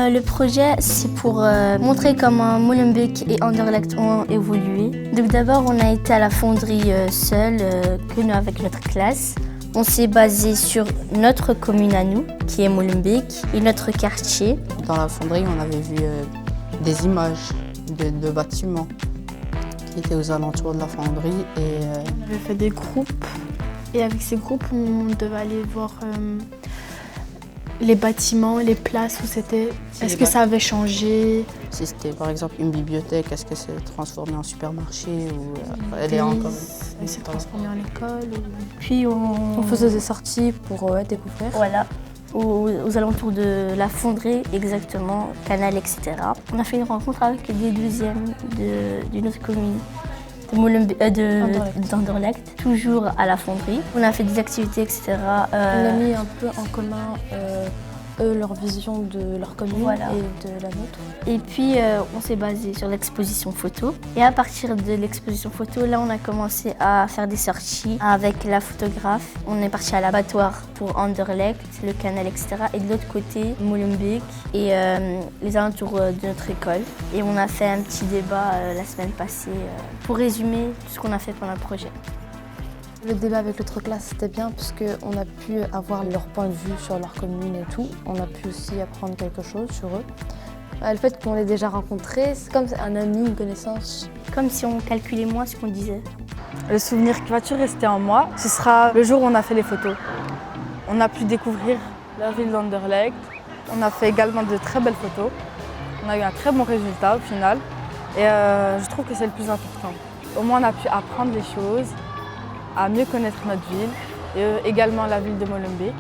Le projet, c'est pour montrer comment Molenbeek et Anderlecht ont évolué. Donc d'abord, on a été à la fonderie seule, que nous avec notre classe. On s'est basé sur notre commune à nous, qui est Molenbeek, et notre quartier. Dans la fonderie, on avait vu des images de bâtiments qui étaient aux alentours de la fonderie. On avait fait des groupes, et avec ces groupes, on devait aller voir les bâtiments, les places où c'était. Est-ce que ça avait changé? Si c'était par exemple une bibliothèque, est-ce que c'est transformé en supermarché ou elle est encore... Elle s'est transformée en école. Puis on faisait des sorties pour découvrir. Voilà, aux alentours de la fonderie, exactement, Canal, etc. On a fait une rencontre avec des deuxièmes d'une autre commune. D'Anderlecht, toujours à la fonderie. On a fait des activités, etc. On a mis un peu en commun eux, leur vision de leur commune et de la nôtre. Et puis on s'est basé sur l'exposition photo. Et à partir de l'exposition photo, là on a commencé à faire des sorties avec la photographe. On est parti à l'abattoir pour Anderlecht, le canal, etc. Et de l'autre côté, Molenbeek et les alentours de notre école. Et on a fait un petit débat la semaine passée pour résumer tout ce qu'on a fait pendant le projet. Le débat avec l'autre classe, c'était bien parce qu'on a pu avoir leur point de vue sur leur commune et tout. On a pu aussi apprendre quelque chose sur eux. Le fait qu'on l'ait déjà rencontré, c'est comme un ami, une connaissance. Comme si on calculait moins ce qu'on disait. Le souvenir qui va toujours rester en moi, ce sera le jour où on a fait les photos. On a pu découvrir la ville d'Anderlecht. On a fait également de très belles photos. On a eu un très bon résultat au final. Et je trouve que c'est le plus important. Au moins, on a pu apprendre les choses, à mieux connaître notre ville et également la ville de Molenbeek.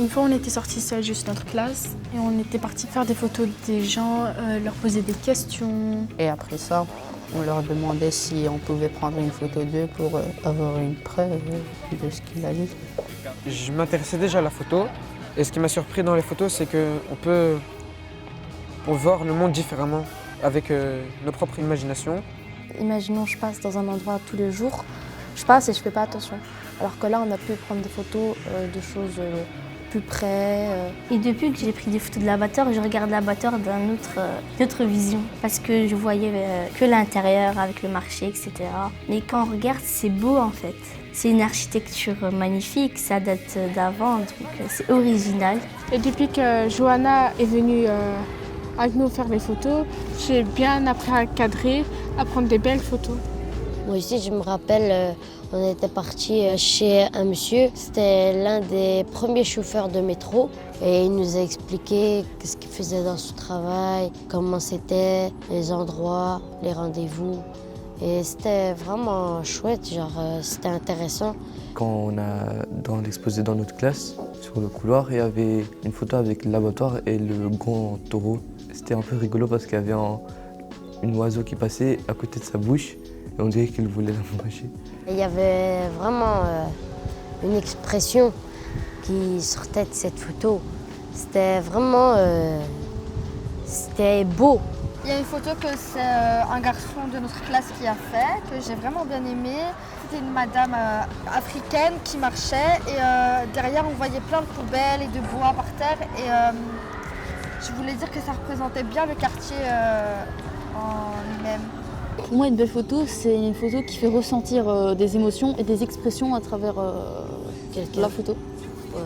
Une fois, on était sortis seuls, juste notre classe, et on était partis faire des photos des gens, leur poser des questions. Et après ça, on leur demandait si on pouvait prendre une photo d'eux pour avoir une preuve de ce qu'ils allaient. Je m'intéressais déjà à la photo, et ce qui m'a surpris dans les photos, c'est qu'on peut voir le monde différemment, avec nos propres imaginations. Imaginons, je passe dans un endroit tous les jours. Je passe et je fais pas attention. Alors que là, on a pu prendre des photos de choses plus près. Et depuis que j'ai pris des photos de l'abattoir, je regarde l'abattoir d'une autre vision. Parce que je voyais que l'intérieur avec le marché, etc. Mais quand on regarde, c'est beau en fait. C'est une architecture magnifique, ça date d'avant, donc c'est original. Et depuis que Johanna est venue avec nous faire les photos, j'ai bien appris à cadrer, à prendre des belles photos. Moi aussi, je me rappelle, on était parti chez un monsieur. C'était l'un des premiers chauffeurs de métro. Et il nous a expliqué ce qu'il faisait dans son travail, comment c'était, les endroits, les rendez-vous. Et c'était vraiment chouette, c'était intéressant. Quand on a dans l'exposé dans notre classe, sur le couloir, il y avait une photo avec l'abattoir et le grand taureau. C'était un peu rigolo parce qu'il y avait un oiseau qui passait à côté de sa bouche. Et on dirait qu'il voulait la manger. Il y avait vraiment une expression qui sortait de cette photo. C'était vraiment c'était beau. Il y a une photo que c'est un garçon de notre classe qui a fait, que j'ai vraiment bien aimé. C'était une madame africaine qui marchait et derrière on voyait plein de poubelles et de bois par terre. Et je voulais dire que ça représentait bien le quartier en lui-même. Pour moi, une belle photo, c'est une photo qui fait ressentir des émotions et des expressions à travers la photo. Ouais.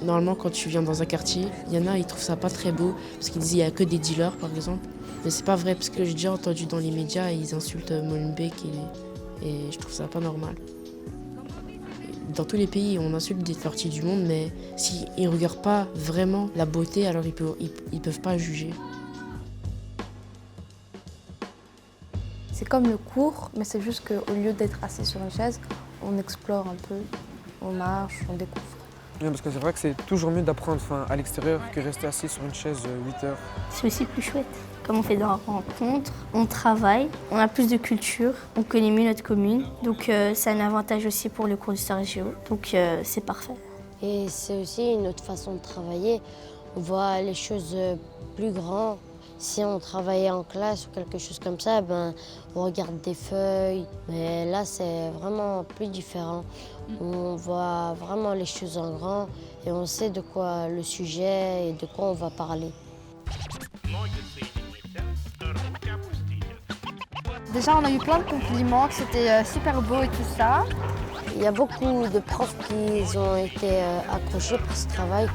Normalement, quand tu viens dans un quartier, il y en a, ils trouvent ça pas très beau parce qu'ils disent qu'il n'y a que des dealers, par exemple. Mais c'est pas vrai parce que j'ai déjà entendu dans les médias, ils insultent Molenbeek et je trouve ça pas normal. Dans tous les pays, on insulte des parties du monde, mais s'ils ne regardent pas vraiment la beauté, alors ils peuvent pas juger. C'est comme le cours, mais c'est juste qu'au lieu d'être assis sur une chaise, on explore un peu, on marche, on découvre. Oui, parce que c'est vrai que c'est toujours mieux d'apprendre à l'extérieur que rester assis sur une chaise 8 heures. C'est aussi plus chouette. Comme on fait des rencontres, on travaille, on a plus de culture, on connaît mieux notre commune. Donc c'est un avantage aussi pour le cours d'histoire géo. Donc c'est parfait. Et c'est aussi une autre façon de travailler. On voit les choses plus grandes. Si on travaillait en classe ou quelque chose comme ça, on regarde des feuilles. Mais là, c'est vraiment plus différent. On voit vraiment les choses en grand et on sait de quoi le sujet et de quoi on va parler. Déjà, on a eu plein de compliments, que c'était super beau et tout ça. Il y a beaucoup de profs qui ont été accrochés par ce travail.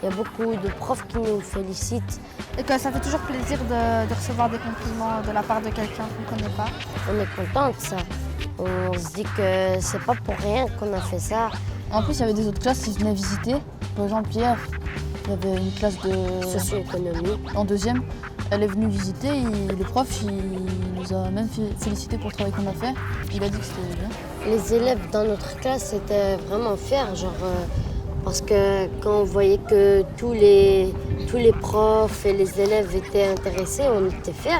Il y a beaucoup de profs qui nous félicitent. Et que ça fait toujours plaisir de recevoir des compliments de la part de quelqu'un qu'on ne connaît pas. On est content de ça. On se dit que c'est pas pour rien qu'on a fait ça. En plus, il y avait des autres classes qui venaient visiter. Par exemple, hier, il y avait une classe de socio-économie. En deuxième, elle est venue visiter et le prof il nous a même félicité pour le travail qu'on a fait. Il a dit que c'était bien. Les élèves dans notre classe étaient vraiment fiers, parce que quand on voyait que tous les profs et les élèves étaient intéressés, on était fiers.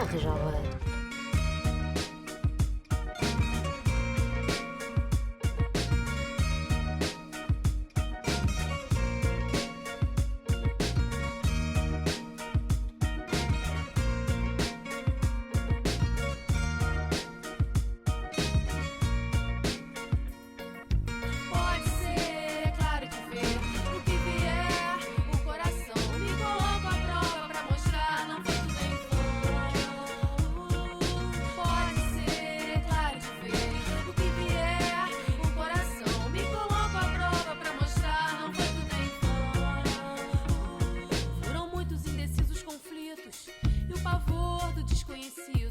E o pavor do desconhecido.